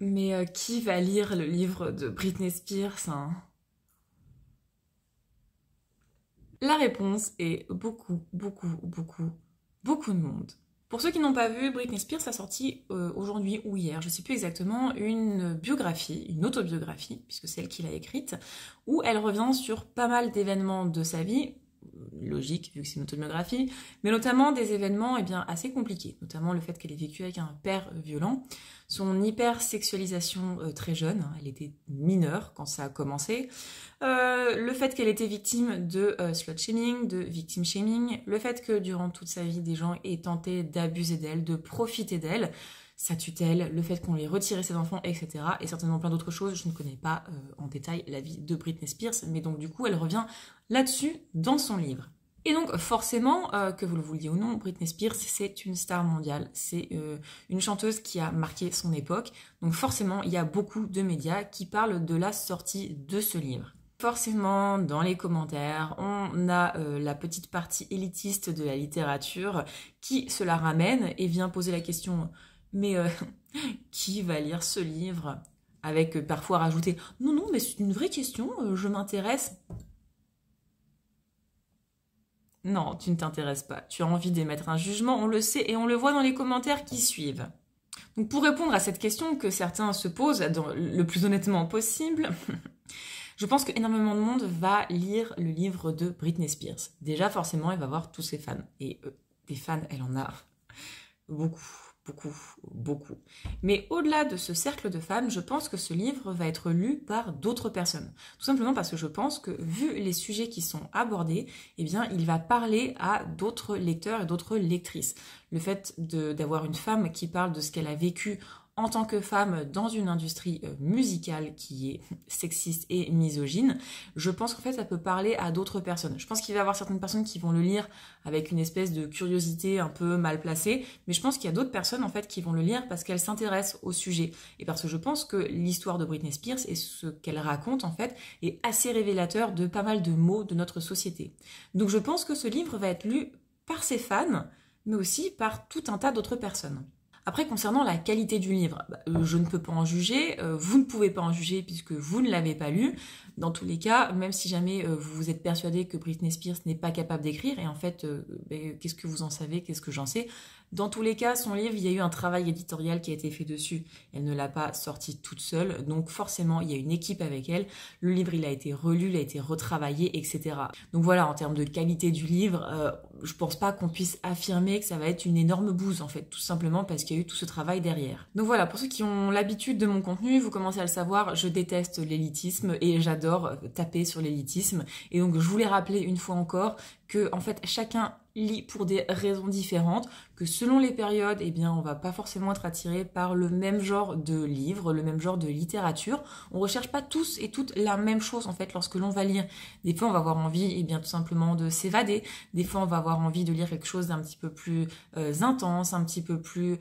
Mais qui va lire le livre de Britney Spears, hein? La réponse est beaucoup, beaucoup, beaucoup, beaucoup de monde. Pour ceux qui n'ont pas vu, Britney Spears a sorti aujourd'hui ou hier, je ne sais plus exactement, une biographie, une autobiographie, puisque c'est elle qui l'a écrite, où elle revient sur pas mal d'événements de sa vie, logique vu que c'est une autobiographie, mais notamment des événements assez compliqués, notamment le fait qu'elle ait vécu avec un père violent, son hypersexualisation très jeune, hein, elle était mineure quand ça a commencé, le fait qu'elle était victime de slut-shaming, de victim shaming, le fait que durant toute sa vie des gens aient tenté d'abuser d'elle, de profiter d'elle, sa tutelle, le fait qu'on lui ait retiré ses enfants, etc. Et certainement plein d'autres choses. Je ne connais pas en détail la vie de Britney Spears, mais donc du coup elle revient là-dessus dans son livre. Et donc forcément, que vous le vouliez ou non, Britney Spears c'est une star mondiale, c'est une chanteuse qui a marqué son époque, donc forcément il y a beaucoup de médias qui parlent de la sortie de ce livre. Forcément, dans les commentaires, on a la petite partie élitiste de la littérature qui se la ramène et vient poser la question « Mais qui va lire ce livre ?» avec parfois rajouter « Non, non, mais c'est une vraie question, je m'intéresse. » Non, tu ne t'intéresses pas. Tu as envie d'émettre un jugement, on le sait et on le voit dans les commentaires qui suivent. Donc pour répondre à cette question que certains se posent le plus honnêtement possible, je pense qu'énormément de monde va lire le livre de Britney Spears. Déjà, forcément, elle va voir tous ses fans. Et des fans, elle en a beaucoup, beaucoup, beaucoup. Mais au-delà de ce cercle de fans, je pense que ce livre va être lu par d'autres personnes. Tout simplement parce que je pense que, vu les sujets qui sont abordés, eh bien, il va parler à d'autres lecteurs et d'autres lectrices. Le fait d'avoir une femme qui parle de ce qu'elle a vécu en tant que femme dans une industrie musicale qui est sexiste et misogyne, je pense qu'en fait ça peut parler à d'autres personnes. Je pense qu'il va y avoir certaines personnes qui vont le lire avec une espèce de curiosité un peu mal placée, mais je pense qu'il y a d'autres personnes en fait qui vont le lire parce qu'elles s'intéressent au sujet et parce que je pense que l'histoire de Britney Spears et ce qu'elle raconte en fait est assez révélateur de pas mal de maux de notre société. Donc je pense que ce livre va être lu par ses fans, mais aussi par tout un tas d'autres personnes. Après, concernant la qualité du livre, je ne peux pas en juger, vous ne pouvez pas en juger puisque vous ne l'avez pas lu. Dans tous les cas, même si jamais vous vous êtes persuadé que Britney Spears n'est pas capable d'écrire, et en fait, qu'est-ce que vous en savez, qu'est-ce que j'en sais? Dans tous les cas, son livre, il y a eu un travail éditorial qui a été fait dessus. Elle ne l'a pas sorti toute seule, donc forcément, il y a une équipe avec elle. Le livre, il a été relu, il a été retravaillé, etc. Donc voilà, en termes de qualité du livre, je pense pas qu'on puisse affirmer que ça va être une énorme bouse, en fait, tout simplement parce qu'il y a eu tout ce travail derrière. Donc voilà, pour ceux qui ont l'habitude de mon contenu, vous commencez à le savoir, je déteste l'élitisme et j'adore taper sur l'élitisme. Et donc, je voulais rappeler une fois encore que, en fait, chacun lit pour des raisons différentes, que selon les périodes, eh bien, on va pas forcément être attiré par le même genre de livre, le même genre de littérature. On recherche pas tous et toutes la même chose, en fait, lorsque l'on va lire. Des fois, on va avoir envie, eh bien, tout simplement de s'évader. Des fois, on va avoir envie de lire quelque chose d'un petit peu plus intense, un petit peu plus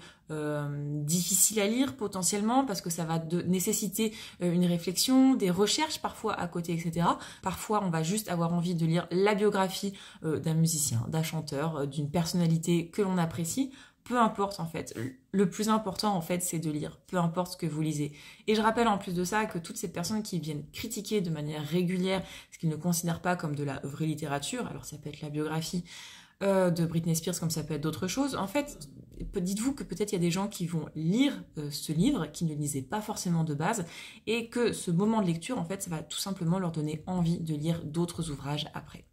difficile à lire potentiellement, parce que ça va nécessiter une réflexion, des recherches parfois à côté, etc. Parfois, on va juste avoir envie de lire la biographie d'un musicien, d'un chanteur, d'une personnalité que l'on apprécie. Peu importe en fait, le plus important en fait c'est de lire, peu importe ce que vous lisez. Et je rappelle en plus de ça que toutes ces personnes qui viennent critiquer de manière régulière ce qu'ils ne considèrent pas comme de la vraie littérature, alors ça peut être la biographie de Britney Spears comme ça peut être d'autres choses, en fait dites-vous que peut-être il y a des gens qui vont lire ce livre, qui ne lisaient pas forcément de base, et que ce moment de lecture en fait ça va tout simplement leur donner envie de lire d'autres ouvrages après.